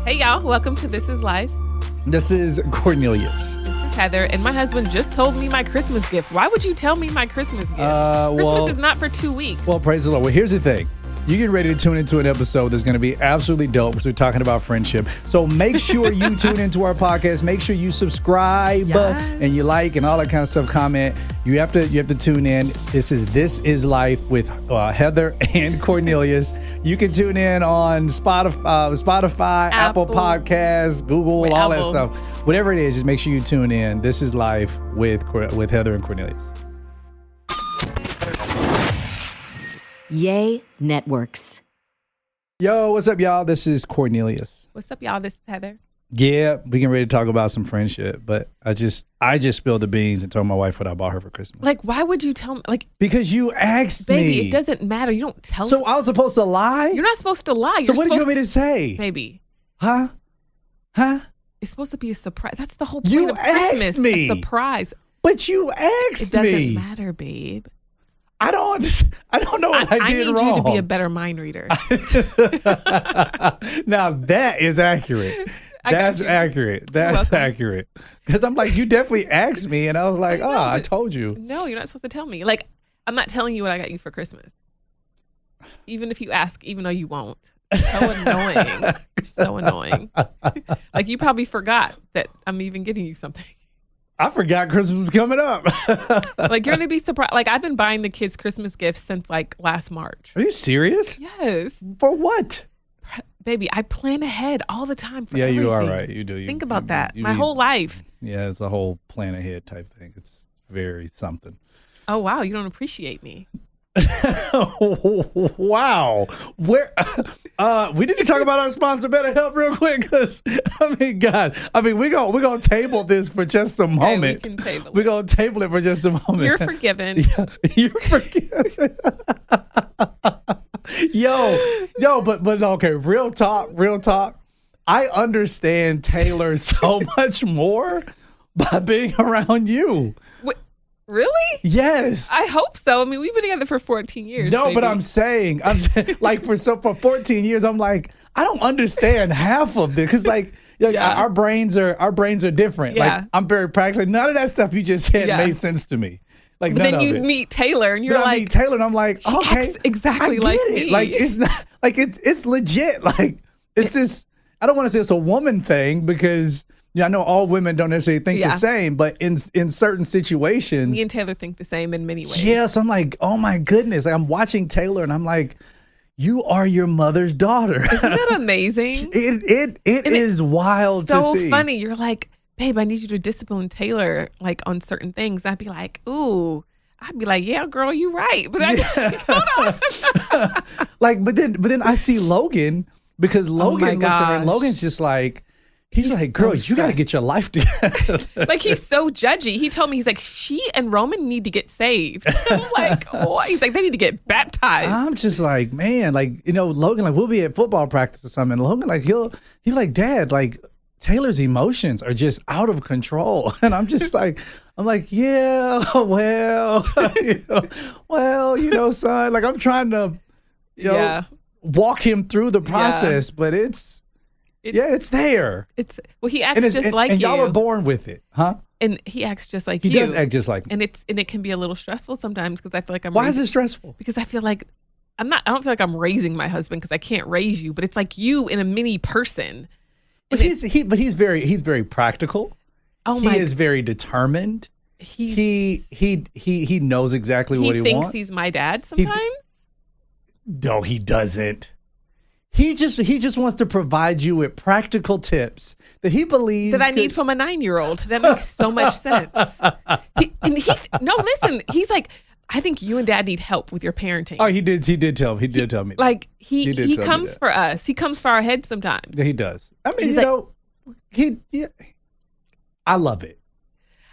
Hey, y'all. Welcome to This Is Life. This is Cornelius. This is Heather, and my husband just told me my Christmas gift. Why would you tell me my Christmas gift? Christmas is not for 2 weeks. Well, praise the Lord. Well, here's the thing. You get ready to tune into an episode that's going to be absolutely dope because we're talking about friendship. So make sure you tune into our podcast. Make sure you subscribe and you like and all that kind of stuff. Comment. You have to tune in. This is Life with Heather and Cornelius. You can tune in on Spotify, Apple Podcasts, Google, all that stuff. Whatever it is, just make sure you tune in. This is Life with Heather and Cornelius. Yay Networks. Yo, what's up, y'all? This is Cornelius. What's up, y'all? This is Heather. Yeah, we getting ready to talk about some friendship, but I just spilled the beans and told my wife what I bought her for Christmas. Like, why would you tell me? Like, because you asked me. Baby, it doesn't matter. You don't tell. So I was supposed to lie? You're not supposed to lie. So what did you want me to say? Baby. Huh? It's supposed to be a surprise. That's the whole point You of Christmas. asked me. A surprise. But you asked me. It doesn't matter, babe. I don't know what I did wrong. I need you to be a better mind reader. Now that is accurate. That's accurate. That's accurate. Because I'm like, you definitely asked me, and I was like, I told you. No, you're not supposed to tell me. Like, I'm not telling you what I got you for Christmas. Even if you ask, even though you won't. So annoying. You're so annoying. Like, you probably forgot that I'm even getting you something. I forgot Christmas was coming up. Like, you're going to be surprised. Like, I've been buying the kids Christmas gifts since, like, last March. Are you serious? Yes. For what? Baby, I plan ahead all the time for everything. You are right. You do. Think about that. My whole life. Yeah, it's a whole plan ahead type thing. It's very something. Oh, wow. You don't appreciate me. Wow. Where we need to talk about our sponsor BetterHelp real quick, because we're gonna table this for just a moment. We're gonna table it for just a moment. You're forgiven. Yeah, you're forgiven. Yo, but okay, real talk. I understand Taylor so much more by being around you. Really? Yes. I hope so. I mean, we've been together for 14 years. No, baby. but I'm saying, like for 14 years, I'm like, I don't understand half of this, because our brains are different. Yeah. Like, I'm very practical. None of that stuff you just said made sense to me. Like, but then you meet Taylor, and you're like, I meet Taylor, and I'm like, she okay, acts exactly I like get it. me. Like, it's not like it's legit. Like, it's this. I don't want to say it's a woman thing, because I know all women don't necessarily think the same, but in certain situations, me and Taylor think the same in many ways. Yeah, so I'm like, oh my goodness. Like, I'm watching Taylor, and I'm like, you are your mother's daughter. Isn't that amazing? It is wild to see. So funny. You're like, babe, I need you to discipline Taylor, like, on certain things. I'd be like, ooh. I'd be like, yeah, girl, you right. But I'd be like, hold on. Like, but then I see Logan, because Logan looks at her, and Logan's just like, He's like, girl, you got to get your life together. Like, he's so judgy. He told me, he's like, she and Roman need to get saved. I'm like, oh, he's like, they need to get baptized. I'm just like, man, like, Logan, like, we'll be at football practice or something. Logan, like, he'll like, Dad, like, Taylor's emotions are just out of control. And I'm just like, yeah, well, son, like, I'm trying to, walk him through the process, but it's there. He acts just like you. And y'all are born with it, huh? And he acts just like you. He does act just like you. And it can be a little stressful sometimes, because I feel like Why is it stressful? Because I feel like I don't feel like I'm raising my husband, because I can't raise you, but it's like you in a mini person. But he's very practical. Oh my! He is very determined. He knows exactly what he wants. He thinks he's my dad sometimes. No, he doesn't. He just wants to provide you with practical tips that he believes that I need from a 9-year-old. That makes so much sense. Listen. He's like, I think you and Dad need help with your parenting. Oh, he did tell me. Like, he comes for us. He comes for our heads sometimes. Yeah, he does. I mean, I love it.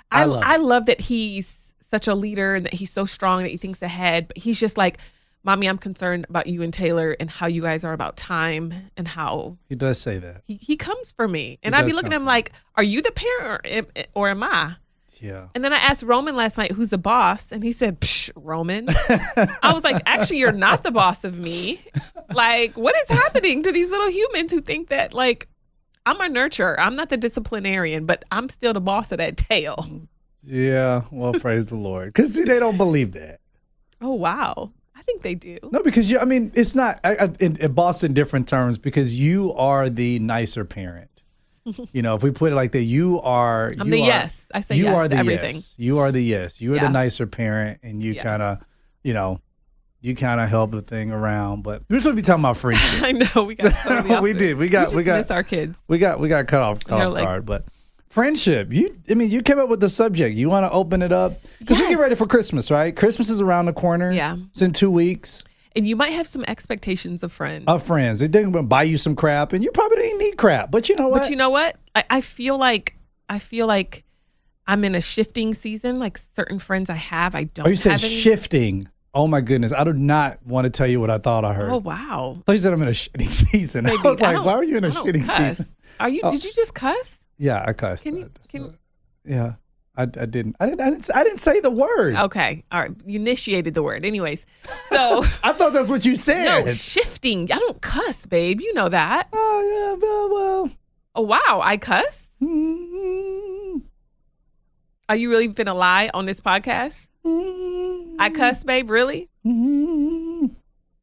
I love that he's such a leader, and that he's so strong, that he thinks ahead. But he's just like, Mommy, I'm concerned about you and Taylor, and how you guys are about time, and how he does say that. He comes for me, and I'd be looking at him like, are you the parent or am I? Yeah. And then I asked Roman last night, who's the boss? And he said, Psh, Roman. I was like, actually, you're not the boss of me. Like, what is happening to these little humans who think that, like, I'm a nurturer. I'm not the disciplinarian, but I'm still the boss of that tail. Yeah, well, praise the Lord. Because see, they don't believe that. Oh, wow. I think they do. No, because I mean, it's not in boss in different terms because you are the nicer parent. You know, if we put it like that, I'm the yes. I say yes to everything. Yes. You are the yes. You are the nicer parent, and you kind of, you kind of help the thing around. But we're supposed to be talking about friendship. I know we got totally off we did. We got miss our kids. We got cut off guard, but. Friendship. You came up with the subject. You want to open it up? Because we get ready for Christmas, right? Christmas is around the corner. Yeah. It's in 2 weeks. And you might have some expectations of friends. They're going to buy you some crap, and you probably didn't need crap. But you know what? I feel like I'm in a shifting season. Like certain friends I have, I don't have. You said shifting. Oh, my goodness. I do not want to tell you what I thought I heard. Oh, wow. I thought you said I'm in a shitting season. Baby, I was like, why are you in a shitting season? Did you just cuss? Yeah, I cussed. Yeah, I didn't. I didn't say the word. Okay, all right. You initiated the word, anyways. So I thought that's what you said. No, shifting. I don't cuss, babe. You know that. Oh yeah, well. Oh wow, I cuss. Mm-hmm. Are you really finna lie on this podcast? Mm-hmm. I cuss, babe. Really? Mm-hmm.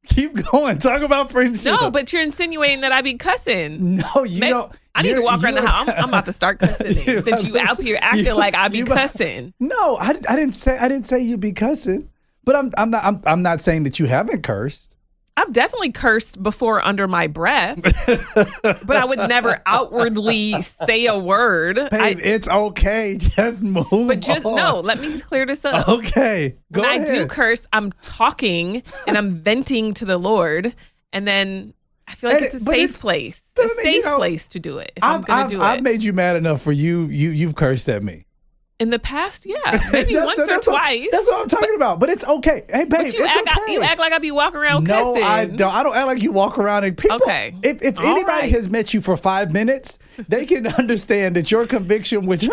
Keep going. Talk about friendship. No, but you're insinuating that I be cussing. No, you don't. I need to walk around the house. I'm about to start cussing since you out here acting like I be cussing. No, I didn't say you be cussing. But I'm not saying that you haven't cursed. I've definitely cursed before under my breath, but I would never outwardly say a word. Babe, it's okay. Just move on. No, let me clear this up. Okay, go ahead. When I do curse, I'm talking and I'm venting to the Lord, and then I feel like it's a safe place. A safe place to do it if I'm going to do it. I've made you mad enough for you. You've cursed at me. In the past, yeah. Maybe once or twice. That's what I'm talking about. But it's okay. Hey, babe, it's okay. You act like I be walking around cussing. No, I don't. I don't act like you walk around and people. Okay. If anybody has met you for 5 minutes, they can understand that your conviction with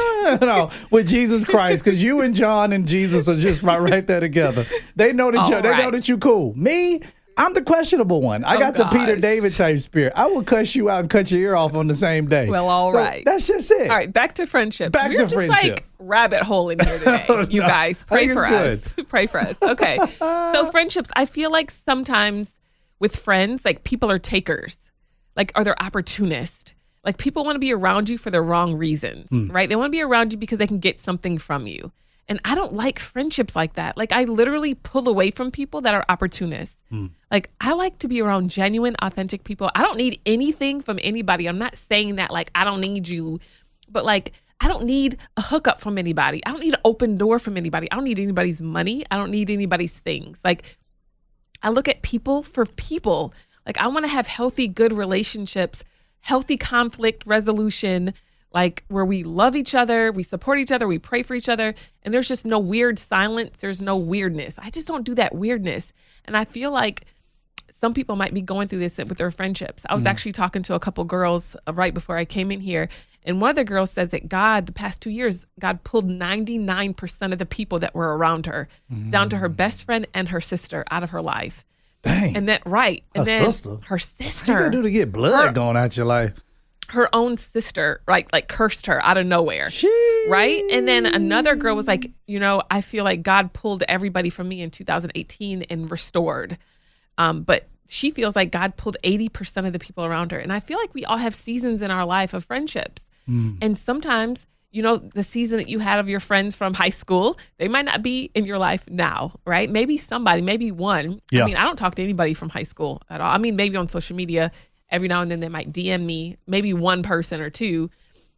Jesus Christ, because you and John and Jesus are just right there together. They know that you're cool. Me, I'm the questionable one. I got the Peter David type spirit. I will cuss you out and cut your ear off on the same day. Well, all right. That's just it. All right, back to friendships. We're just like rabbit hole in here today. You guys, pray for us. Pray for us. Okay. So friendships, I feel like sometimes with friends, like people are takers. Like, are they opportunists? Like people want to be around you for the wrong reasons, right? They want to be around you because they can get something from you. And I don't like friendships like that. Like I literally pull away from people that are opportunists. Like I like to be around genuine, authentic people. I don't need anything from anybody. I'm not saying that like I don't need you, but like I don't need a hookup from anybody. I don't need an open door from anybody. I don't need anybody's money. I don't need anybody's things. Like I look at people for people. Like I want to have healthy, good relationships, healthy conflict resolution, like where we love each other, we support each other, we pray for each other, and there's just no weird silence, there's no weirdness. I just don't do that weirdness. And I feel like some people might be going through this with their friendships. I was actually talking to a couple girls right before I came in here, and one of the girls says that God, the past 2 years, God pulled 99% of the people that were around her, down to her best friend and her sister out of her life. Dang. And then, right. And her sister? Her sister. What you gotta do to get blood going out your life? Her own sister, right, like cursed her out of nowhere, right? And then another girl was like, I feel like God pulled everybody from me in 2018 and restored. But she feels like God pulled 80% of the people around her. And I feel like we all have seasons in our life of friendships. And sometimes, the season that you had of your friends from high school, they might not be in your life now, right? Maybe one. Yeah. I mean, I don't talk to anybody from high school at all. I mean, maybe on social media, every now and then they might DM me, maybe one person or two,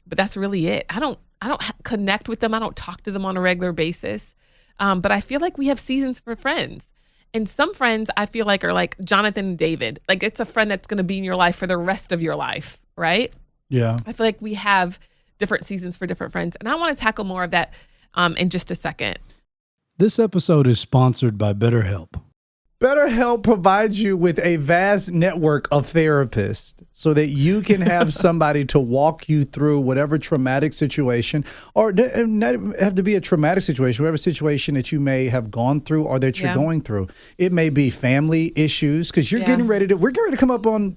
but that's really it. I don't connect with them. I don't talk to them on a regular basis. But I feel like we have seasons for friends. And some friends I feel like are like Jonathan and David. Like it's a friend that's going to be in your life for the rest of your life, right? Yeah. I feel like we have different seasons for different friends. And I want to tackle more of that in just a second. This episode is sponsored by BetterHelp. BetterHelp provides you with a vast network of therapists so that you can have somebody to walk you through whatever traumatic situation, or not have to be a traumatic situation, whatever situation that you may have gone through or that you're going through. It may be family issues because we're getting ready to come up on,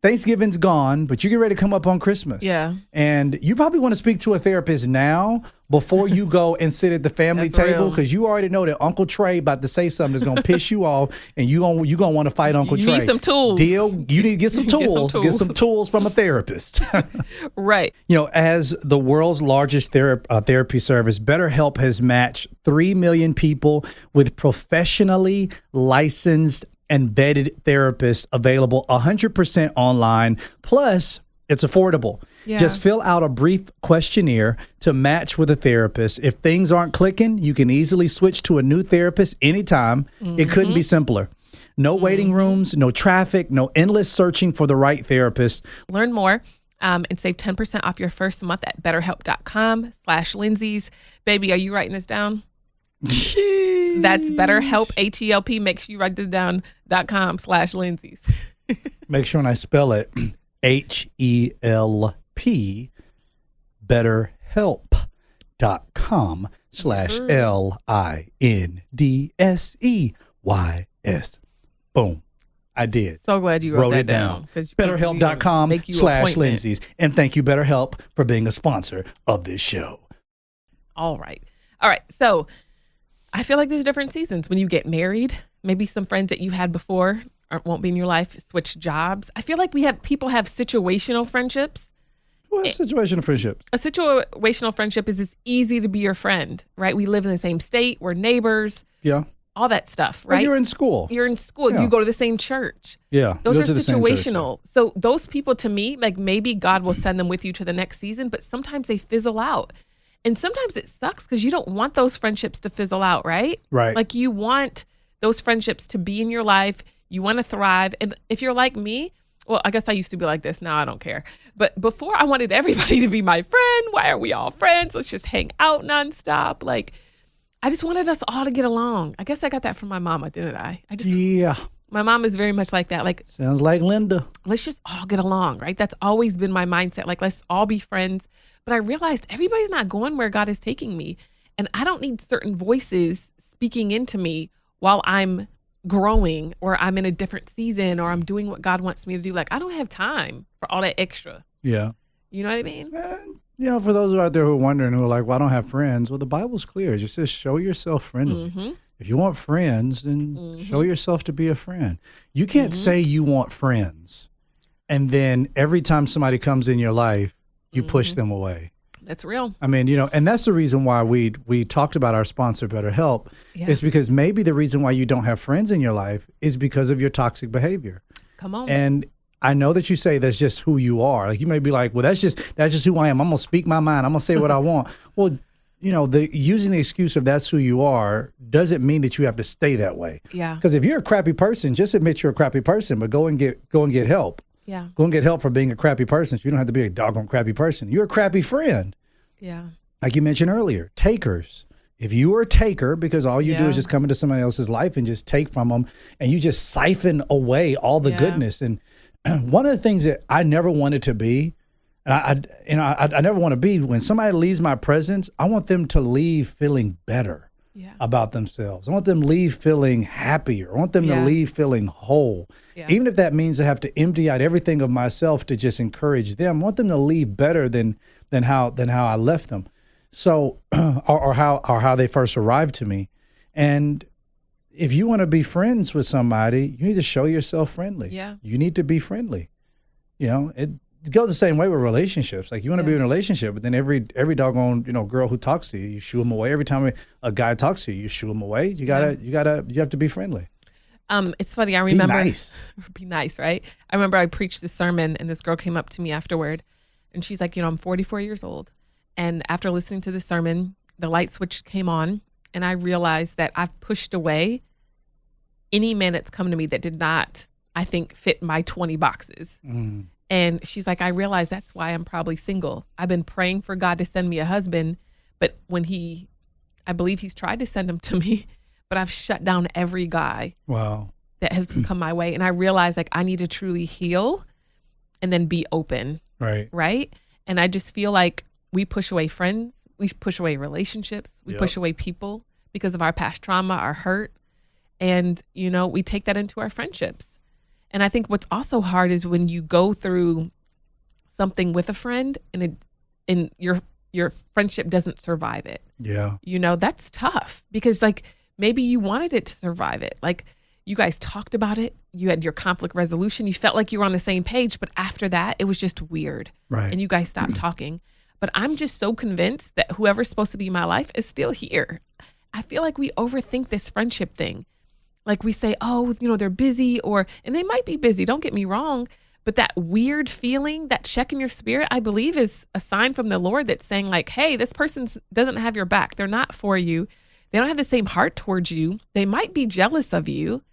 Thanksgiving's gone, but you get ready to come up on Christmas. Yeah. And you probably want to speak to a therapist now before you go and sit at the family table, because you already know that Uncle Trey about to say something that's going to piss you off, and you're going to want to fight Uncle Trey. You need some tools. Deal? You need to get some tools. Get some tools from a therapist. Right. As the world's largest therapy service, BetterHelp has matched 3 million people with professionally licensed and vetted therapists available 100% online. Plus, it's affordable. Yeah. Just fill out a brief questionnaire to match with a therapist. If things aren't clicking, you can easily switch to a new therapist anytime. It couldn't be simpler. No waiting rooms, no traffic, no endless searching for the right therapist. Learn more and save 10% off your first month at BetterHelp.com/Lindsay's. Baby, are you writing this down? That's BetterHelp, HELP. Make sure you write this down, .com/Lindsay's. Make sure when I spell it, HELP, BetterHelp.com/LINDSEYS. Boom. I did. So glad you wrote that down. BetterHelp.com/Lindsay's. And thank you, BetterHelp, for being a sponsor of this show. All right. So I feel like there's different seasons. When you get married, maybe some friends that you had before won't be in your life, switch jobs. I feel like people have situational friendships. What is situational friendship? A situational friendship is it's easy to be your friend, right? We live in the same state. We're neighbors. Yeah. All that stuff, right? Well, you're in school. Yeah. You go to the same church. Yeah. Those are situational. So those people, to me, like maybe God will send them with you to the next season, but sometimes they fizzle out. And sometimes it sucks because you don't want those friendships to fizzle out, right? Right. Like you want those friendships to be in your life. You want to thrive. And if you're like me, well, I guess I used to be like this. Now I don't care. But before I wanted everybody to be my friend. Why are we all friends? Let's just hang out nonstop. Like I just wanted us all to get along. I guess I got that from my mama, didn't I? Yeah. My mom is very much like that. Like sounds like Linda. Let's just all get along, right? That's always been my mindset. Like let's all be friends. But I realized everybody's not going where God is taking me. And I don't need certain voices speaking into me while I'm growing or I'm in a different season or I'm doing what God wants me to do. Like I don't have time for all that extra. Yeah. You know what I mean? For those out there who are wondering, who are like, well, I don't have friends. Well, the Bible's clear. It just says, show yourself friendly. Mm-hmm. If you want friends, then show yourself to be a friend. You can't say you want friends and then every time somebody comes in your life, you push them away. That's real. I mean, and that's the reason why we talked about our sponsor, BetterHelp, is because maybe the reason why you don't have friends in your life is because of your toxic behavior. Come on. And I know that you say that's just who you are. Like you may be like, well, that's just who I am. I'm going to speak my mind. I'm going to say what I want. Well, using the excuse of that's who you are doesn't mean that you have to stay that way. Yeah. Because if you're a crappy person, just admit you're a crappy person, but go and get help. Yeah. Go and get help for being a crappy person. So you don't have to be a doggone crappy person. You're a crappy friend. Yeah. Like you mentioned earlier, takers. If you are a taker, because all you do is just come into somebody else's life and just take from them and you just siphon away all the goodness. And one of the things that I never wanted to be, and I never want to be, when somebody leaves my presence, I want them to leave feeling better about themselves. I want them to leave feeling happier. I want them to leave feeling whole. Yeah. Even if that means I have to empty out everything of myself to just encourage them, I want them to leave better than how I left them. So, or how they first arrived to me. And if you want to be friends with somebody, you need to show yourself friendly. Yeah. You need to be friendly. It goes the same way with relationships. Like you want to be in a relationship, but then every doggone, girl who talks to you, you shoo them away. Every time a guy talks to you, you shoo them away. You have to be friendly. It's funny. I remember. Be nice. Be nice, right? I remember I preached this sermon and this girl came up to me afterward and she's like, I'm 44 years old. And after listening to the sermon, the light switch came on and I realized that I've pushed away any man that's come to me that did not, I think, fit my 20 boxes. Mm. And she's like, I realized that's why I'm probably single. I've been praying for God to send me a husband, but I believe he's tried to send him to me, but I've shut down every guy that has come my way. And I realized like I need to truly heal and then be open. Right. And I just feel like we push away friends. We push away relationships. We push away people because of our past trauma, our hurt. And, we take that into our friendships. And I think what's also hard is when you go through something with a friend and your friendship doesn't survive it. Yeah. That's tough because like maybe you wanted it to survive it. Like you guys talked about it. You had your conflict resolution. You felt like you were on the same page, but after that, it was just weird. Right. And you guys stopped talking. But I'm just so convinced that whoever's supposed to be in my life is still here. I feel like we overthink this friendship thing. Like we say, oh, they're busy and they might be busy. Don't get me wrong. But that weird feeling, that check in your spirit, I believe is a sign from the Lord that's saying like, hey, this person doesn't have your back. They're not for you. They don't have the same heart towards you. They might be jealous of you,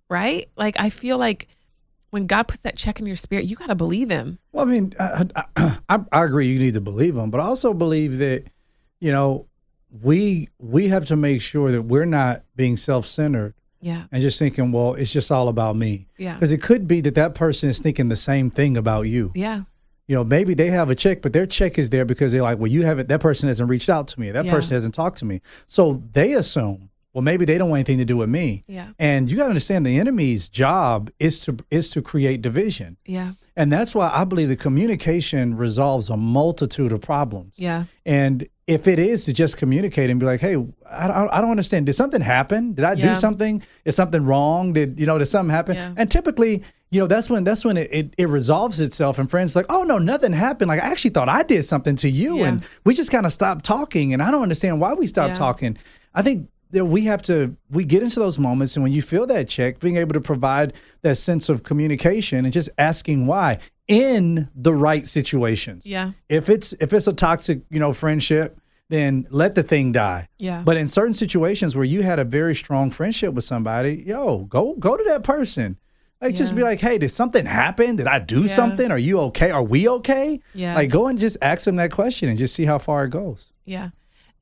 right? Like, I feel like when God puts that check in your spirit, you got to believe him. Well, I mean, I agree you need to believe him, but I also believe that, we have to make sure that we're not being self-centered. Yeah. And just thinking, well, it's just all about me. Yeah. Because it could be that person is thinking the same thing about you. Yeah. Maybe they have a check, but their check is there because they're like, well, that person hasn't reached out to me. That person hasn't talked to me. So they assume, well, maybe they don't want anything to do with me. Yeah. And you got to understand the enemy's job is to create division. Yeah. And that's why I believe the communication resolves a multitude of problems. Yeah. And if it is to just communicate and be like, hey, I don't understand. Did something happen? Did I do something? Is something wrong? Did something happen? Yeah. And typically, that's when it resolves itself. And friends like, oh, no, nothing happened. Like, I actually thought I did something to you. Yeah. And we just kind of stopped talking. And I don't understand why we stopped talking. I think that we get into those moments. And when you feel that check, being able to provide that sense of communication and just asking why in the right situations. Yeah. If it's a toxic, friendship, then let the thing die. Yeah. But in certain situations where you had a very strong friendship with somebody, go to that person. Like, just be like, hey, did something happen? Did I do something? Are you okay? Are we okay? Yeah. Like, go and just ask them that question and just see how far it goes. Yeah.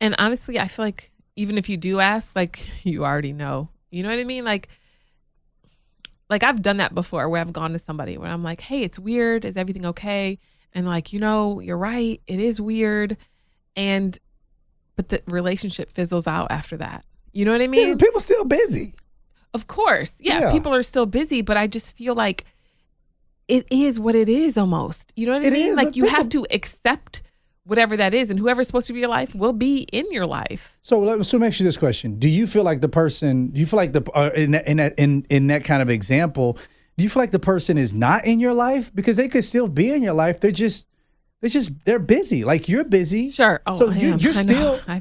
And honestly, I feel like even if you do ask, like, you already know. You know what I mean? Like I've done that before where I've gone to somebody where I'm like, hey, it's weird. Is everything okay? And like, you're right. It is weird. But the relationship fizzles out after that. You know what I mean? Yeah, people still busy. Of course. Yeah, people are still busy, but I just feel like it is what it is almost. You know what I mean? Like you have to accept whatever that is, and whoever's supposed to be your life will be in your life. So let me ask you this question: do you feel like in that kind of example, do you feel like the person is not in your life because they could still be in your life? They're busy. Like you're busy. Sure. Oh,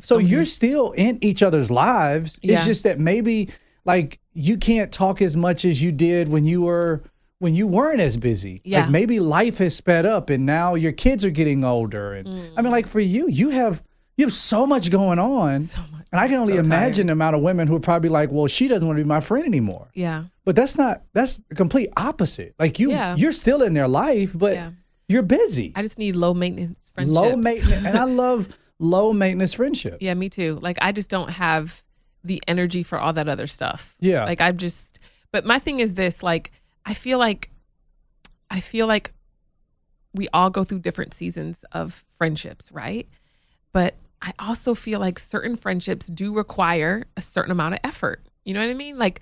so you're still in each other's lives. Yeah. It's just that maybe like you can't talk as much as you did when you weren't as busy. Yeah. Like maybe life has sped up and now your kids are getting older. And I mean, like for you have so much going on. So much. And I can only imagine the amount of women who are probably like, well, she doesn't want to be my friend anymore. Yeah. But that's the complete opposite. Like you're still in their life, but you're busy. I just need low maintenance friendships. Low maintenance. And I love low maintenance friendships. Yeah, me too. Like I just don't have the energy for all that other stuff. Yeah. Like but my thing is this, like, I feel like we all go through different seasons of friendships, right? But I also feel like certain friendships do require a certain amount of effort. You know what I mean? Like,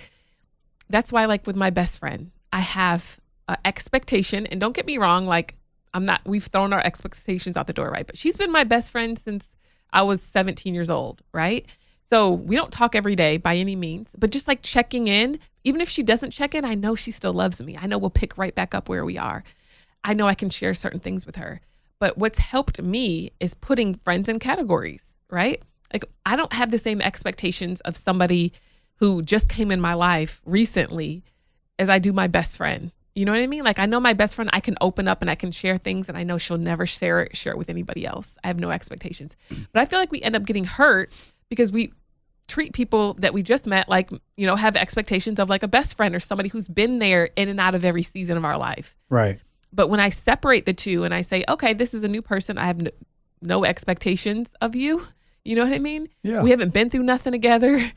that's why, like, with my best friend, I have an expectation. And don't get me wrong, like, we've thrown our expectations out the door, right? But she's been my best friend since I was 17 years old, right? So we don't talk every day by any means, but just like checking in, even if she doesn't check in, I know she still loves me. I know we'll pick right back up where we are. I know I can share certain things with her. But what's helped me is putting friends in categories, right? Like I don't have the same expectations of somebody who just came in my life recently as I do my best friend. You know what I mean? Like I know my best friend, I can open up and I can share things and I know she'll never share it with anybody else. I have no expectations. But I feel like we end up getting hurt because we treat people that we just met like, have expectations of like a best friend or somebody who's been there in and out of every season of our life. Right. But when I separate the two and I say, okay, this is a new person, I have no expectations of you. You know what I mean? Yeah. We haven't been through nothing together.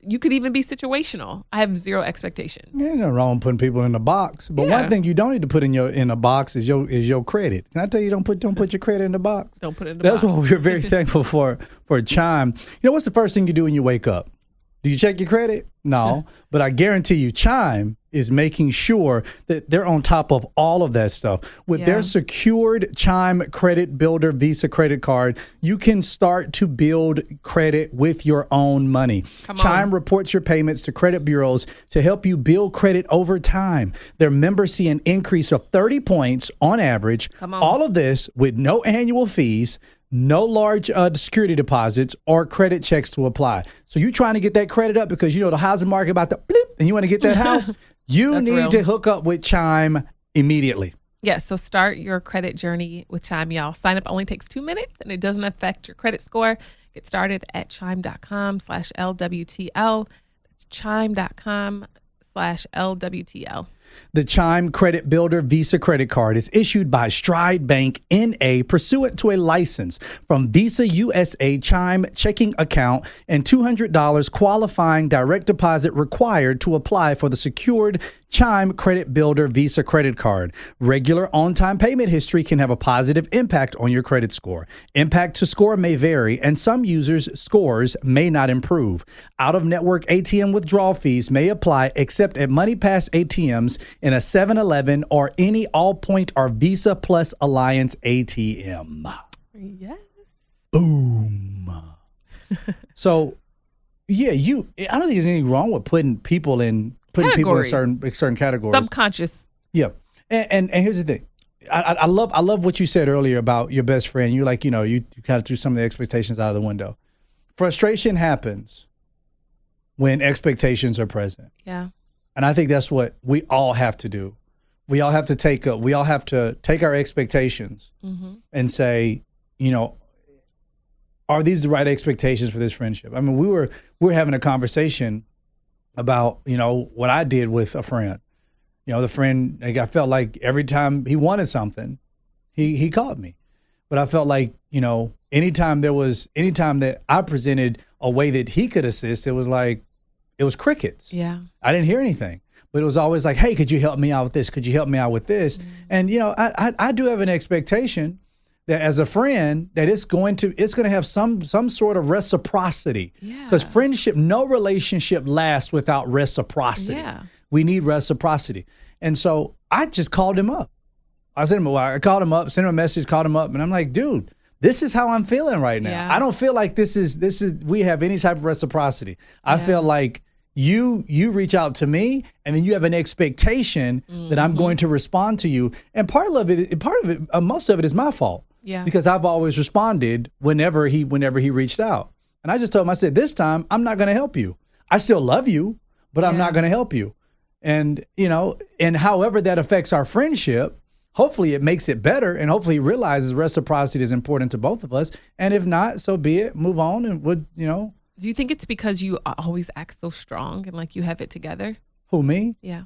You could even be situational. I have zero expectations. Yeah, nothing wrong with putting people in a box. But one thing you don't need to put in a box is your credit. Can I tell you, don't put your credit in the box? Don't put it in the box. That's what we're very thankful for Chime. What's the first thing you do when you wake up? Do you check your credit? No. But I guarantee you, Chime is making sure that they're on top of all of that stuff. With their secured Chime Credit Builder Visa credit card, you can start to build credit with your own money. Chime reports your payments to credit bureaus to help you build credit over time. Their members see an increase of 30 points on average. All of this with no annual fees, no large security deposits or credit checks to apply. So you trying to get that credit up because you know the housing market about to blip and you want to get that house? You need to hook up with Chime immediately. Yes, so start your credit journey with Chime, y'all. Sign up only takes 2 minutes and it doesn't affect your credit score. Get started at chime.com/LWTL. That's chime.com/LWTL. The Chime Credit Builder Visa credit card is issued by Stride Bank N.A. pursuant to a license from Visa USA Chime checking account and $200 qualifying direct deposit required to apply for the secured Chime Credit Builder Visa credit card. Regular on-time payment history can have a positive impact on your credit score. Impact to score may vary, and some users' scores may not improve. Out-of-network ATM withdrawal fees may apply except at MoneyPass ATMs in a 7-Eleven or any Allpoint or Visa Plus Alliance ATM. Yes. Boom. So, yeah, I don't think there's anything wrong with putting people in certain categories. Subconscious. Yeah. And here's the thing. I love what you said earlier about your best friend. You're like, you kind of threw some of the expectations out of the window. Frustration happens when expectations are present. Yeah. And I think that's what we all have to do. We all have to take our expectations and say, are these the right expectations for this friendship? I mean, we were having a conversation about, what I did with a friend. The friend, I felt like every time he wanted something, he called me. But I felt like, anytime that I presented a way that he could assist, it was crickets. Yeah. I didn't hear anything. But it was always like, hey, could you help me out with this? Could you help me out with this? And, I do have an expectation that as a friend, that it's going to have some sort of reciprocity. Because friendship, no relationship lasts without reciprocity. Yeah. We need reciprocity. And so I just called him up. I called him up, sent him a message, called him up, and I'm like, dude, this is how I'm feeling right now. Yeah. I don't feel like we have any type of reciprocity. I feel like you reach out to me and then you have an expectation that I'm going to respond to you. And most of it is my fault. Yeah. Because I've always responded whenever he reached out. And I just told him, I said, this time I'm not going to help you. I still love you, but I'm not going to help you. And, and however that affects our friendship, hopefully it makes it better. And hopefully he realizes reciprocity is important to both of us. And if not, so be it. Move on and Do you think it's because you always act so strong and like you have it together? Who, me? Yeah.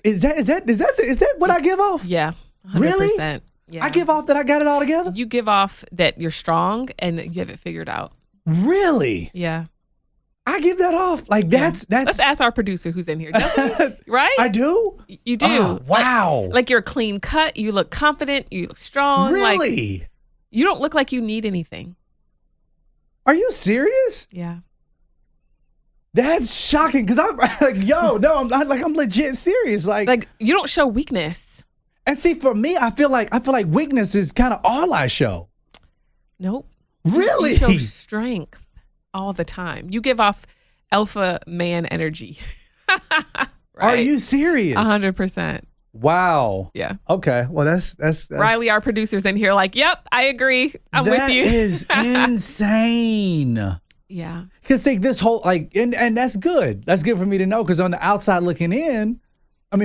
Is that what I give off? Yeah. 100%. Really? Yeah. I give off that I got it all together? You give off that you're strong and you have it figured out. Really? Yeah. I give that off. Like that's. Let's ask our producer who's in here. Doesn't he? Right? I do? You do. Oh, wow. Like you're clean cut. You look confident. You look strong. Really? Like, you don't look like you need anything. Are you serious? Yeah. That's shocking because I'm like, I'm legit serious. Like you don't show weakness. And see, for me, I feel like weakness is kind of all I show. Nope. Really? You show strength all the time. You give off alpha man energy. Right? Are you serious? 100%. Wow. Yeah. Okay. Well, that's Riley, our producer's in here like, yep, I agree. I'm with you. That is insane. Yeah. Because see, this whole and that's good. That's good for me to know because on the outside looking in,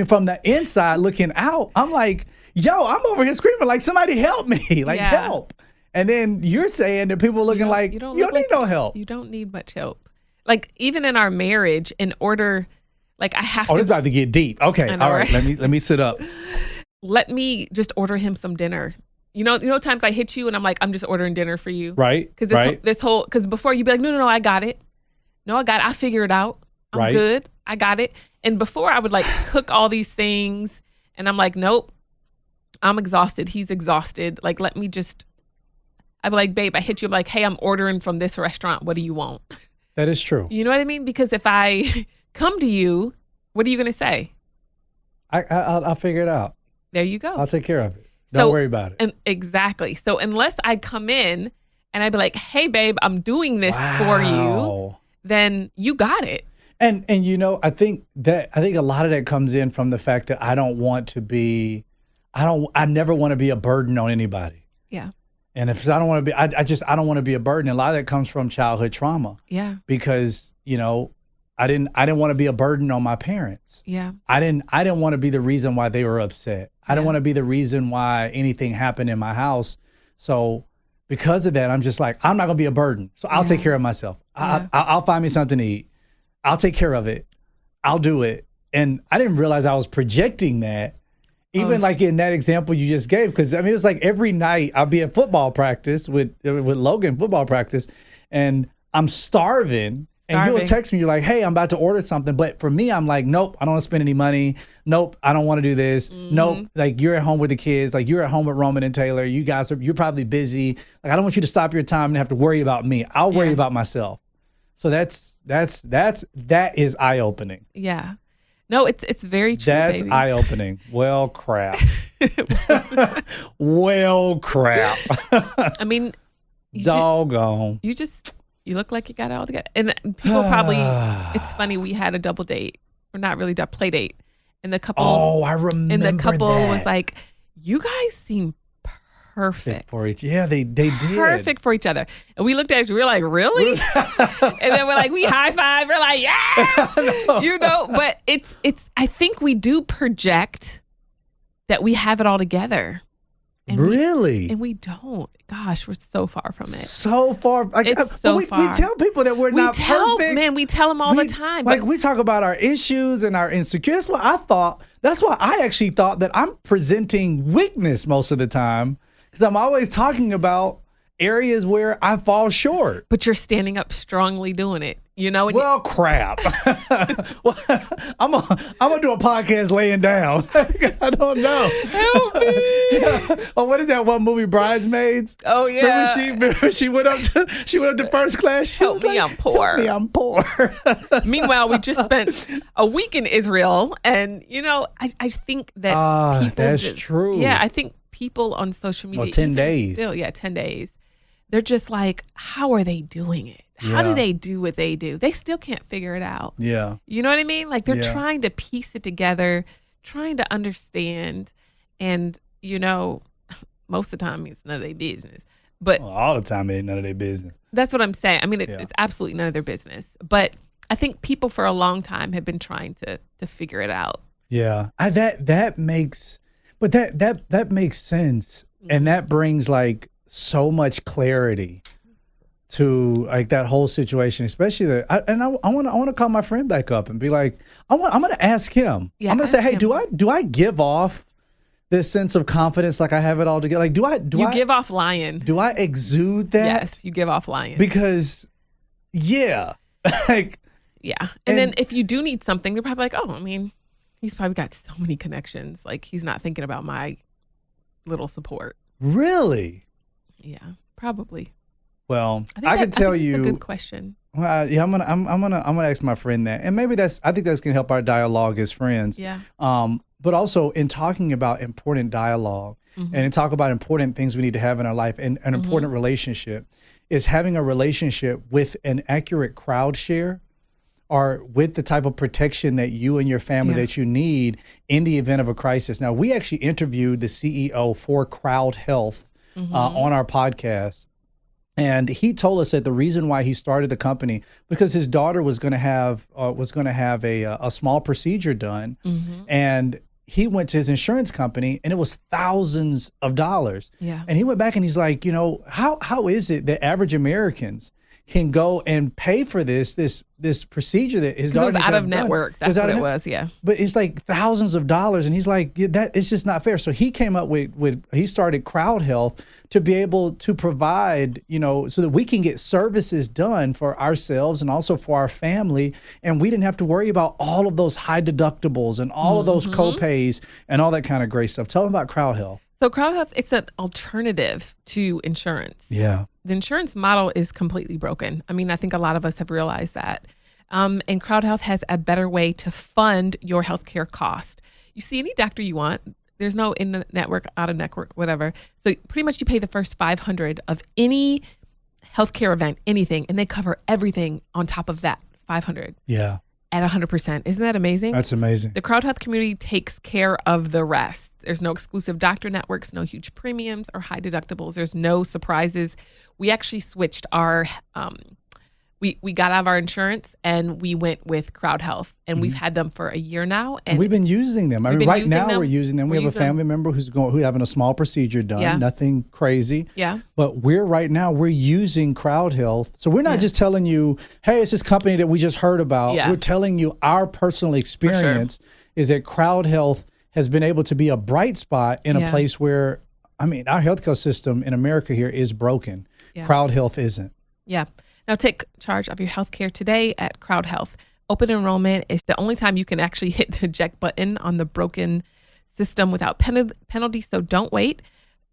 from the inside looking out, I'm like, I'm over here screaming like, somebody help me, help. And then you're saying that people are looking like, you don't need no help. You don't need much help. Like even in our marriage, in order, like I have to. Oh, this is about to get deep. Okay, know, all right. Let me sit up. Let me just order him some dinner. You know, times I hit you and I'm like, I'm just ordering dinner for you. Right. Because before you'd be like, no, I got it. No, I got it. I figured it out. I'm good. I got it. And before I would like cook all these things and I'm like, nope, I'm exhausted. He's exhausted. Like, I'd be like, babe, I hit you. I'm like, hey, I'm ordering from this restaurant. What do you want? That is true. You know what I mean? Because if I come to you, what are you going to say? I'll figure it out. There you go. I'll take care of it. Don't worry about it. And exactly. So unless I come in and I'd be like, hey, babe, I'm doing this for you, then you got it. And you know, I think a lot of that comes in from the fact that I never want to be a burden on anybody. Yeah. And if I don't want to be, I don't want to be a burden. A lot of that comes from childhood trauma. Yeah. Because, you know, I didn't want to be a burden on my parents. Yeah. I didn't want to be the reason why they were upset. I didn't want to be the reason why anything happened in my house. So because of that, I'm just like, I'm not going to be a burden. So I'll take care of myself. I'll find me something to eat. I'll take care of it. I'll do it. And I didn't realize I was projecting that. Even like in that example you just gave, because I mean, it's like every night I'll be at football practice with Logan, football practice, and I'm starving. And you'll text me, you're like, hey, I'm about to order something. But for me, I'm like, nope, I don't want to spend any money. Nope, I don't want to do this. Nope, like you're at home with the kids. Like you're at home with Roman and Taylor. You're probably busy. Like I don't want you to stop your time and have to worry about me. I'll worry about myself. So that is eye-opening. Yeah. No, it's very true. That's baby. eye-opening. Well, crap. Well, crap. I mean, doggone. You look like you got it all together. And people probably, it's funny, we had a double date, or not really a play date. And the couple, I remember. And the couple that. was like, you guys seem perfect for each. Yeah, they did. Perfect for each other. And we looked at each other, we were like, really? And then we're like, we high five. We're like, yeah. You know, but it's, I think we do project that we have it all together. And really? We don't. Gosh, we're so far from it. So far. It's so far. We tell people that we're not perfect. Man, we tell them all the time. Like we talk about our issues and our insecurities. That's why I actually thought that I'm presenting weakness most of the time, because I'm always talking about areas where I fall short. But you're standing up strongly doing it. You know? Well, crap. Well, I'm gonna do a podcast laying down. I don't know. Help me. Yeah. Oh, what is that one movie, Bridesmaids? Oh yeah. Remember she went up to first class. Help me, I'm poor. Help me, I'm poor. Meanwhile, we just spent a week in Israel, and you know, I think that people. That's true. Yeah, I think people on social media. 10 days. Still, 10 days. They're just like, how are they doing it? How do they do what they do? They still can't figure it out. Yeah. You know what I mean? Like they're trying to piece it together, trying to understand. And, you know, most of the time it's none of their business. But all the time it ain't none of their business. That's what I'm saying. I mean, it's absolutely none of their business. But I think people for a long time have been trying to figure it out. Yeah. That makes sense. And that brings like so much clarity to like that whole situation, especially I want to call my friend back up and be like, I'm going to ask him. Yeah, I'm going to say, hey, do I give off this sense of confidence like I have it all together? Like, do I give off lying? Do I exude that? Yes, you give off lying. Because, like, yeah. And then if you do need something, they're probably like, oh, I mean, he's probably got so many connections. Like, he's not thinking about my little support. Really? Yeah, probably. Well, I can tell you. That's a good question. Well, yeah, I'm gonna ask my friend that, and maybe I think that's gonna help our dialogue as friends. Yeah. But also in talking about important dialogue and in talk about important things we need to have in our life, and an important relationship is having a relationship with an accurate crowd share, or with the type of protection that you and your family that you need in the event of a crisis. Now, we actually interviewed the CEO for CrowdHealth on our podcast. And he told us that the reason why he started the company, because his daughter was going to have a small procedure done, and he went to his insurance company, and it was thousands of dollars. Yeah. And he went back and he's like, you know, how is it that average Americans can go and pay for this procedure that his daughter was out of network. That's what it was. Yeah. But it's like thousands of dollars, and he's like, that it's just not fair. So he came up he started CrowdHealth to be able to provide, you know, so that we can get services done for ourselves and also for our family, and we didn't have to worry about all of those high deductibles and all of those co-pays and all that kind of great stuff. Tell them about CrowdHealth. So CrowdHealth, it's an alternative to insurance. Yeah. The insurance model is completely broken. I mean, I think a lot of us have realized that. And CrowdHealth has a better way to fund your healthcare cost. You see any doctor you want. There's no in-network, out-of-network, whatever. So pretty much you pay the first $500 of any healthcare event, anything, and they cover everything on top of that $500. Yeah. At 100%. Isn't that amazing? That's amazing. The CrowdHealth community takes care of the rest. There's no exclusive doctor networks, no huge premiums or high deductibles. There's no surprises. We actually switched our, we got out of our insurance and we went with CrowdHealth, and we've had them for a year now. And we've been using them. I mean, right now we're using them. We have a family member who's having a small procedure done, nothing crazy. Yeah. But we're using CrowdHealth. So we're not just telling you, hey, it's this company that we just heard about. Yeah. We're telling you our personal experience is that CrowdHealth has been able to be a bright spot in a place where, I mean, our healthcare system in America here is broken. Yeah. CrowdHealth isn't. Yeah. Now take charge of your healthcare today at CrowdHealth. Open enrollment is the only time you can actually hit the eject button on the broken system without penalty, so don't wait.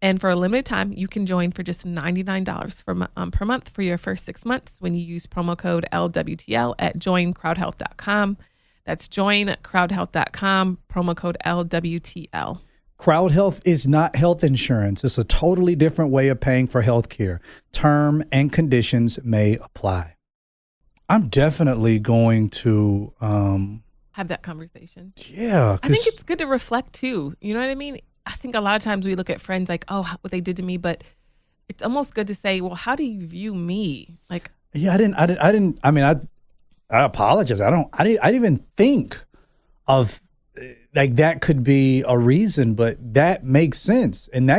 And for a limited time, you can join for just $99 per month for your first 6 months when you use promo code LWTL at joincrowdhealth.com. That's joincrowdhealth.com, promo code LWTL. CrowdHealth is not health insurance. It's a totally different way of paying for health care. Term and conditions may apply. I'm definitely going to have that conversation. Yeah. I think it's good to reflect too. You know what I mean? I think a lot of times we look at friends like, oh, what they did to me, but it's almost good to say, well, how do you view me? Like, yeah, I apologize. I didn't even think of like that could be a reason, but that makes sense. And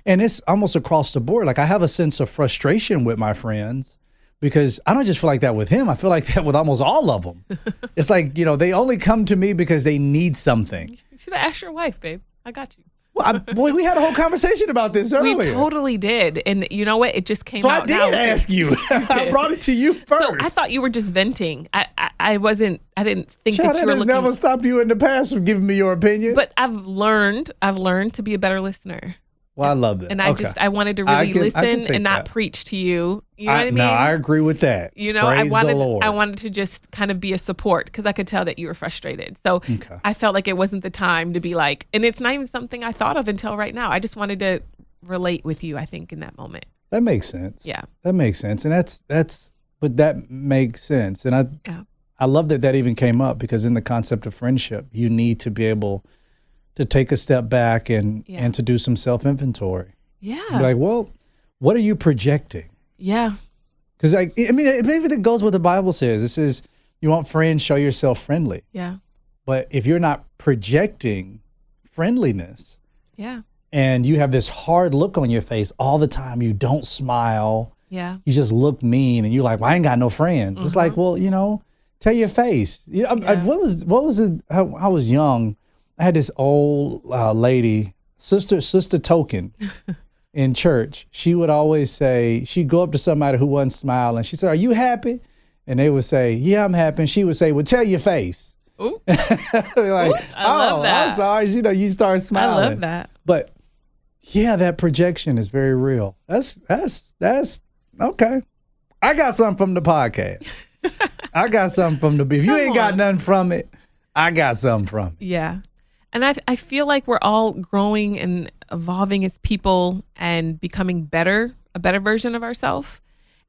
it's almost across the board. Like I have a sense of frustration with my friends because I don't just feel like that with him. I feel like that with almost all of them. It's like, they only come to me because they need something. You should have asked your wife, babe. I got you. Well, we had a whole converation about this earlier. We totally did. And you know what? It just came out now. So I did ask you. I brought it to you first. So I thought you were just venting. I didn't think that you were looking. Never stopped you in the past from giving me your opinion. But I've learned to be a better listener. Well, I love that. And I wanted to really listen and not preach to you. You know what I mean? No, I agree with that. I wanted to just kind of be a support because I could tell that you were frustrated. So I felt like it wasn't the time to be like, and it's not even something I thought of until right now. I just wanted to relate with you, I think, in that moment. That makes sense. Yeah. That makes sense. And but that makes sense. And I love that even came up because in the concept of friendship, you need to be able to take a step back and to do some self-inventory. Yeah. Be like, well, what are you projecting? Yeah. Because maybe that goes what the Bible says. It says, you want friends, show yourself friendly. Yeah. But if you're not projecting friendliness, and you have this hard look on your face all the time, you don't smile. Yeah. You just look mean, and you're like, well, I ain't got no friends. It's like, well, tell your face. What was it? I was young. I had this old lady, Sister Token, in church. She would always say, she'd go up to somebody who wasn't smiling. She'd say, are you happy? And they would say, yeah, I'm happy. And she would say, well, tell your face. Ooh. Like, I love that. I'm sorry. You start smiling. I love that. But yeah, that projection is very real. That's okay. I got something from the podcast. I got something from the beef. If you ain't got nothing from it, I got something from it. Yeah. And I feel like we're all growing and evolving as people and becoming a better version of ourselves.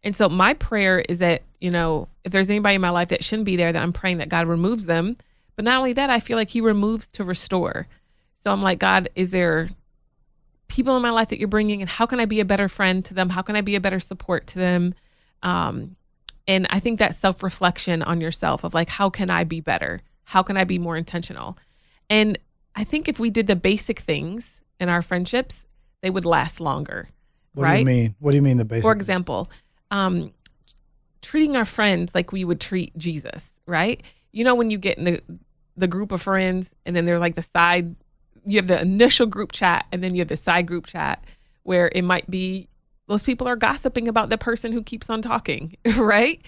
And so my prayer is that, if there's anybody in my life that shouldn't be there, that I'm praying that God removes them. But not only that, I feel like he removes to restore. So I'm like, God, is there people in my life that you're bringing, and how can I be a better friend to them? How can I be a better support to them? And I think that self-reflection on yourself of like, how can I be better? How can I be more intentional? And I think if we did the basic things in our friendships, they would last longer. What do you mean? What do you mean the basic? For example, treating our friends like we would treat Jesus, right? When you get in the group of friends and then they're like you have the initial group chat and then you have the side group chat where it might be those people are gossiping about the person who keeps on talking, right?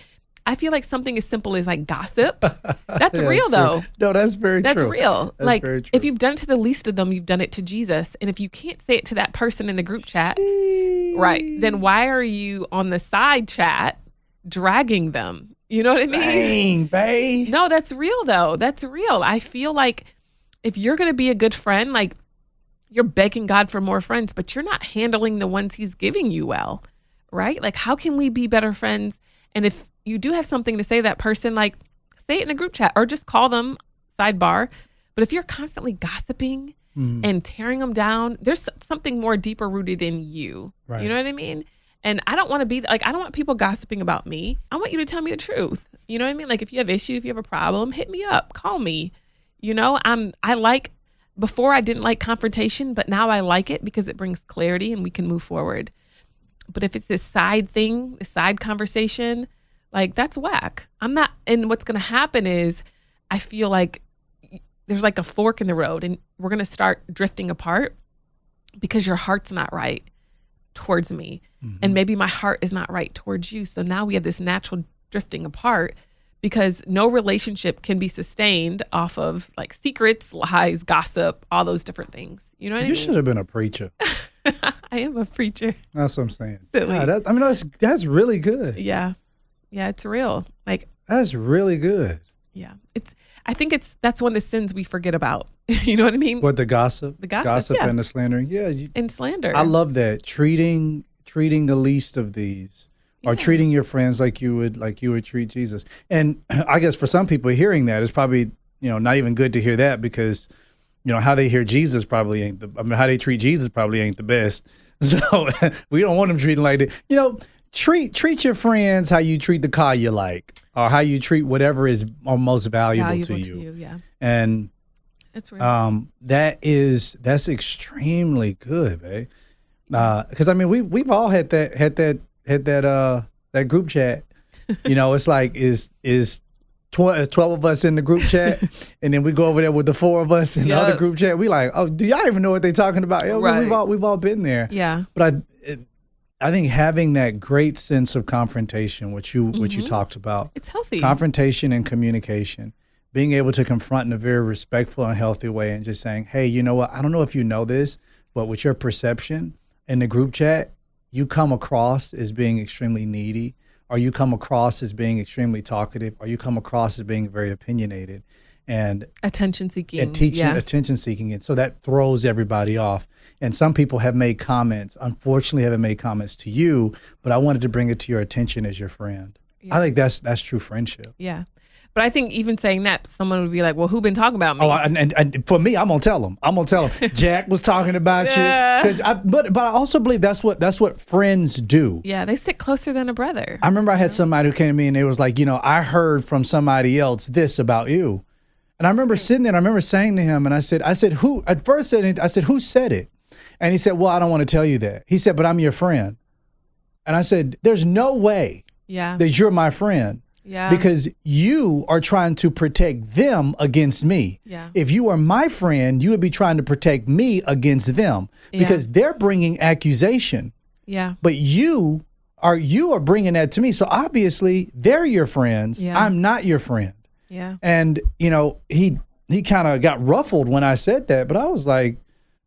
I feel like something as simple as like gossip. That's real though. No, that's very true. That's real. That's like very true. if you've done it to the least of them, you've done it to Jesus. And if you can't say it to that person in the group chat, right, then why are you on the side chat dragging them? You know what I mean? Dang, babe. No, that's real though. That's real. I feel like if you're going to be a good friend, like you're begging God for more friends, but you're not handling the ones he's giving you well, right? Like how can we be better friends? And if you do have something to say to that person, like say it in the group chat or just call them sidebar. But if you're constantly gossiping and tearing them down, there's something more deeper rooted in you. Right. You know what I mean? And I don't want to be like, I don't want people gossiping about me. I want you to tell me the truth. You know what I mean? Like if you have issues, if you have a problem, hit me up, call me. You know, before I didn't like confrontation, but now I like it because it brings clarity and we can move forward. But if it's this side thing, this side conversation, like that's whack. And what's going to happen is I feel like there's like a fork in the road and we're going to start drifting apart because your heart's not right towards me. And maybe my heart is not right towards you. So now we have this natural drifting apart because no relationship can be sustained off of like secrets, lies, gossip, all those different things. You know what I mean? You should have been a preacher. I am a preacher. That's what I'm saying. Silly. That's really good. Yeah. Yeah, it's real. Like that's really good. Yeah. I think that's one of the sins we forget about. You know what I mean? What, the gossip? The gossip, yeah. And the slandering. Yeah. And slander. I love that. Treating the least of these. Or treating your friends like you would treat Jesus. And I guess for some people hearing that is probably, not even good to hear that because, how they hear Jesus probably ain't how they treat Jesus probably ain't the best. So we don't want them treating like that. Treat your friends how you treat the car you like or how you treat whatever is most valuable to you. Yeah. And that's real. That's extremely good, babe. Because we've all had that group chat. It's like is 12 of us in the group chat, and then we go over there with the 4 of us in the other group chat. We like, oh, do y'all even know what they're talking about? Yeah, right. we've all been there. Yeah. But I think having that great sense of confrontation, which you talked about, it's healthy. Confrontation and communication, being able to confront in a very respectful and healthy way, and just saying, hey, you know what? I don't know if you know this, but with your perception in the group chat, you come across as being extremely needy, or you come across as being extremely talkative, or you come across as being very opinionated and attention seeking. Attention seeking. And so that throws everybody off. And some people have made comments, unfortunately haven't made comments to you, but I wanted to bring it to your attention as your friend. Yeah. I think that's true friendship. Yeah. But I think even saying that, someone would be like, well, who been talking about me? Oh, and for me, I'm going to tell them. Jack was talking about you. But I also believe that's what friends do. Yeah, they stick closer than a brother. I remember I had somebody who came to me and they was like, I heard from somebody else this about you. And I remember sitting there and I remember saying to him, and I said, who? At first I said, who said it? And he said, well, I don't want to tell you that. He said, but I'm your friend. And I said, there's no way that you're my friend. Yeah. Because you are trying to protect them against me. Yeah. If you are my friend, you would be trying to protect me against them because they're bringing accusation. Yeah. But you are bringing that to me. So obviously they're your friends. Yeah. I'm not your friend. Yeah. And he kind of got ruffled when I said that, but I was like,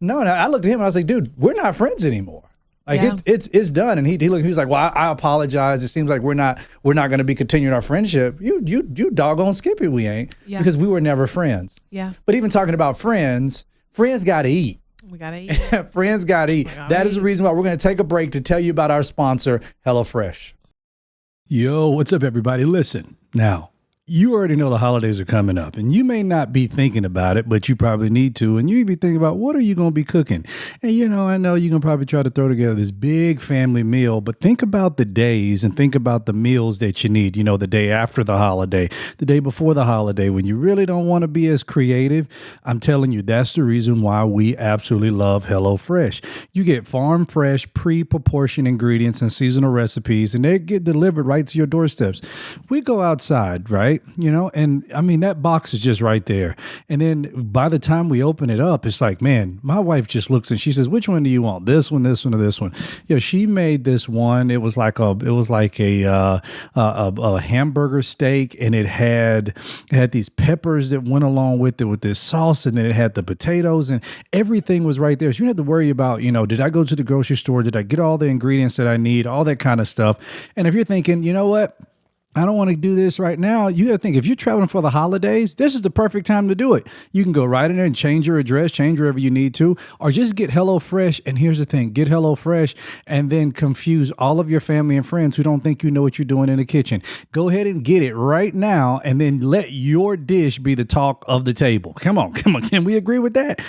no. And I looked at him and I was like, dude, we're not friends anymore. Like it's done. And he was like, well, I apologize. It seems like we're not going to be continuing our friendship. You doggone Skippy, we ain't because we were never friends. Yeah. But even talking about friends got to eat. We got to eat. Friends got to eat. That is the reason why we're going to take a break to tell you about our sponsor, HelloFresh. Yo, what's up, everybody? Listen, now, you already know the holidays are coming up, and you may not be thinking about it, but you probably need to, and you need to be thinking about what are you going to be cooking? And, I know you're going to probably try to throw together this big family meal, but think about the days and think about the meals that you need, the day after the holiday, the day before the holiday, when you really don't want to be as creative. I'm telling you, that's the reason why we absolutely love HelloFresh. You get farm fresh, pre-proportioned ingredients and seasonal recipes, and they get delivered right to your doorsteps. We go outside, right? right? You know, and I mean, that box is just right there. And then by the time we open it up, it's like, man, my wife just looks and she says, which one do you want? This one, or this one? She made this one. It was like a hamburger steak, and it had these peppers that went along with it with this sauce, and then it had the potatoes, and everything was right there. So you don't have to worry about, did I go to the grocery store? Did I get all the ingredients that I need? All that kind of stuff. And if you're thinking, you know what? I don't want to do this right now. You got to think, if you're traveling for the holidays, this is the perfect time to do it. You can go right in there and change your address, change wherever you need to, or just get HelloFresh. And here's the thing, get HelloFresh and then confuse all of your family and friends who don't think you know what you're doing in the kitchen. Go ahead and get it right now and then let your dish be the talk of the table. Come on. Can we agree with that?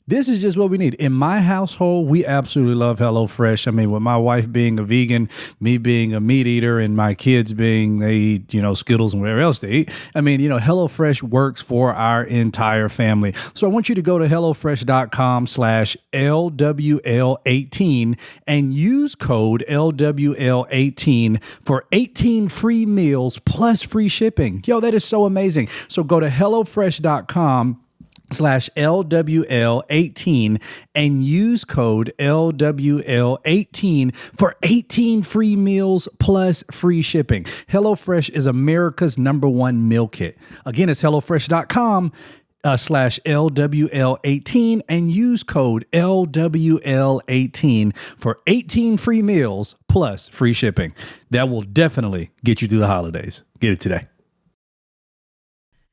This is just what we need. In my household, we absolutely love HelloFresh. I mean, with my wife being a vegan, me being a meat eater, and my kids being, they eat, Skittles and whatever else they eat. I mean, HelloFresh works for our entire family. So I want you to go to HelloFresh.com/LWL18 and use code LWL18 for 18 free meals plus free shipping. That is so amazing. So go to HelloFresh.com/LWL18 and use code LWL18 for 18 free meals plus free shipping. HelloFresh is America's #1 meal kit. Again, it's HelloFresh.com/LWL18 and use code LWL18 for 18 free meals plus free shipping. That will definitely get you through the holidays. Get it today.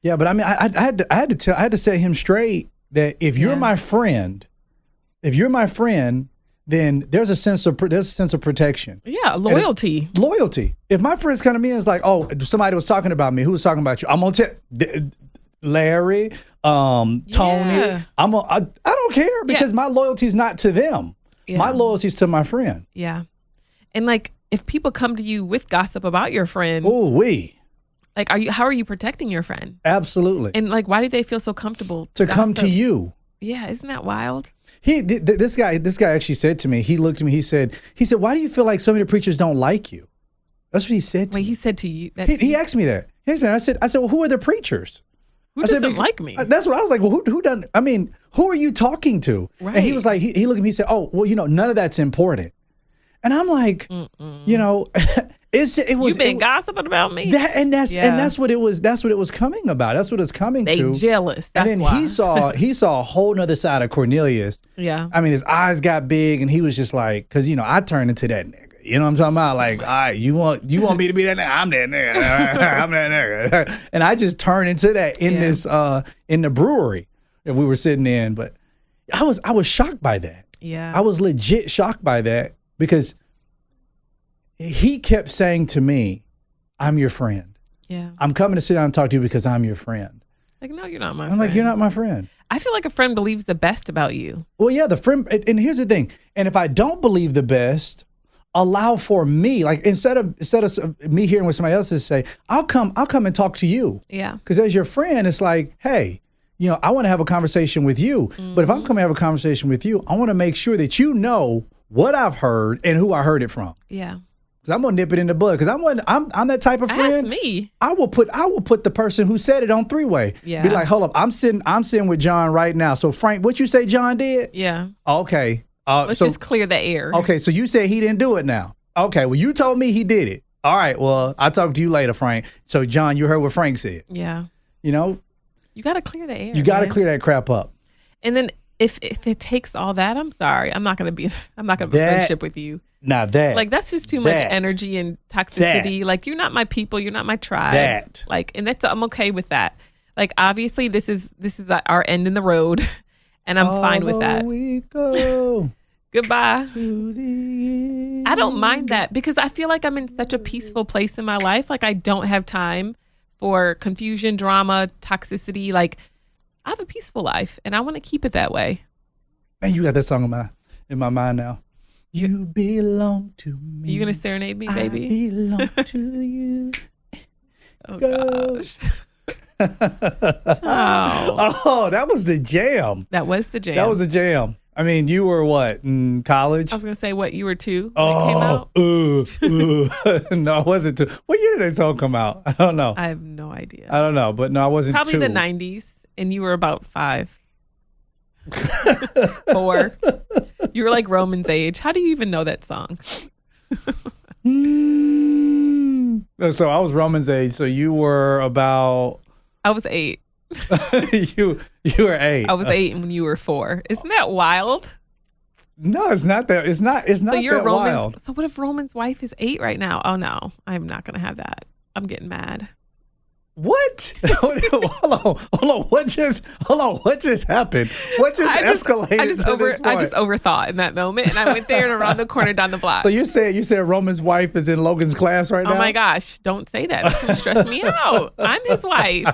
Yeah, but I mean, I had to set him straight that if you're my friend, then there's a sense of protection. Yeah, loyalty. Loyalty. If my friend's coming to me and it's like, oh, somebody was talking about me. Who was talking about you? I'm gonna tell Larry, Tony. I don't care because my loyalty is not to them. Yeah. My loyalty is to my friend. Yeah, and like if people come to you with gossip about your friend, like, how are you protecting your friend? Absolutely. And like, why do they feel so comfortable to come to you? Yeah, isn't that wild? This guy actually said to me. He looked at me. He said, why do you feel like so many preachers don't like you? That's what he said to me. He said to you. He asked me that. I said, well, who are the preachers? Who doesn't like me? That's what I was like. Well, who doesn't? I mean, who are you talking to? Right. And he was like, he looked at me. He said, oh, well, none of that's important. And I'm like, It was. You've been gossiping about me. That's what it was. That's what it was coming about. That's what it's coming to. They jealous. That's and then why. he saw a whole nother side of Cornelius. Yeah. I mean, his eyes got big, and he was just like, because I turned into that nigga. You know what I'm talking about? Like, all right, you want me to be that nigga? I'm that nigga. I'm that nigga. And I just turned into that in this in the brewery that we were sitting in. But I was shocked by that. Yeah. I was legit shocked by that because he kept saying to me, I'm your friend. Yeah. I'm coming to sit down and talk to you because I'm your friend. Like, no, you're not my friend. I'm like, you're not my friend. I feel like a friend believes the best about you. Well, yeah, the friend. And here's the thing. And if I don't believe the best, allow for me, like instead of me hearing what somebody else is say, I'll come and talk to you. Yeah. Because as your friend, it's like, hey, I want to have a conversation with you. Mm-hmm. But if I'm coming to have a conversation with you, I want to make sure that you know what I've heard and who I heard it from. Yeah. I'm gonna nip it in the bud because I'm that type of friend. Ask me. I will put the person who said it on 3-way. Yeah. Be like, hold up, I'm sitting with John right now. So Frank, what you say John did? Yeah. Okay. Let's just clear the air. Okay, so you said he didn't do it now. Okay, well you told me he did it. All right, well I'll talk to you later, Frank. So John, you heard what Frank said. Yeah. You got to clear the air. You got to clear that crap up. And then if it takes all that, I'm sorry, I'm not gonna be in a friendship with you. Now that's just too much energy and toxicity. Like, you're not my people, you're not my tribe. And I'm okay with that. Like, obviously this is our end in the road, and I'm fine with that. We go. Goodbye. I don't mind that because I feel like I'm in such a peaceful place in my life. Like, I don't have time for confusion, drama, toxicity. Like, I have a peaceful life and I want to keep it that way. Man, you got that song in my mind now. You belong to me. You gonna serenade me, baby? I belong to you. Oh, gosh. Oh, that was the jam. That was the jam. That was the jam. I mean, you were what, in college? I was going to say, what, you were 2 when it came out? No, I wasn't 2. What year did that song come out? I don't know. I have no idea. I don't know, but no, I wasn't Probably 2. the 90s, and you were about 5. 4. You were like Roman's age. How do you even know that song? So I was Roman's age, so you were about... I was 8. you were 8. I was 8 when you were 4. Isn't that wild? No, it's not that. It's not So you're that Roman's. wild. So what if Roman's wife is 8 right now? Oh no, I'm not gonna have that. I'm getting mad. What? Hold on. What just happened? What just escalated to this point? I just overthought in that moment, and I went there and around the corner down the block. So you said Roman's wife is in Logan's class right now? Oh my gosh, don't say that. It's gonna stress me out. I'm his wife.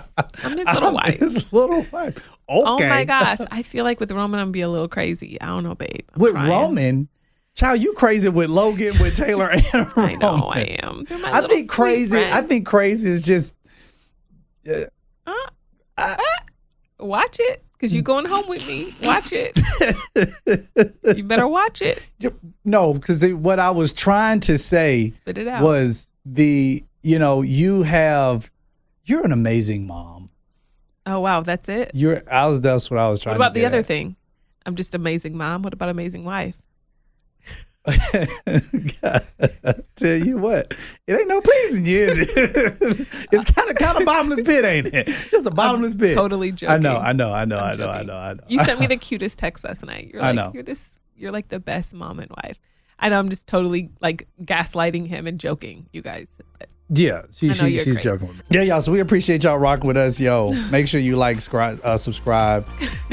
I'm his little wife. His little wife. Okay. Oh my gosh, I feel like with Roman I'm gonna be a little crazy. I don't know, babe. I'm with trying. Roman? Child, you crazy with Logan, with Taylor, and Roman. I know I am. They're my I little think sweet crazy. friends. I think crazy is just. Watch it, because you going home with me. Watch it. You better watch it. No, because what I was trying to say Spit it out. was you're an amazing mom. Oh wow, that's it. That's what I was trying to What about the get other at. thing? I'm just amazing mom. What about amazing wife? Tell you what, it ain't no pleasing you. Is it? It's kind of bottomless pit, ain't it? Just a bottomless pit. Totally joking. I know. You sent me the cutest text last night. You're like, I know. You're like the best mom and wife. I know I'm just totally like gaslighting him and joking, you guys. But Yeah, she's great. joking with me. Yeah, y'all. So we appreciate y'all rocking with us. Yo, make sure you like, subscribe.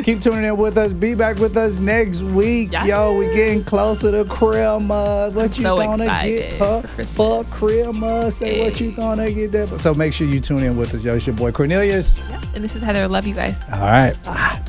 Keep tuning in with us. Be back with us next week. Yes. Yo, we getting closer to Christmas. What you so gonna excited get her for Christmas? Say what you gonna get there. So make sure you tune in with us. Yo, it's your boy Cornelius. And this is Heather. Love you guys. All right. Bye.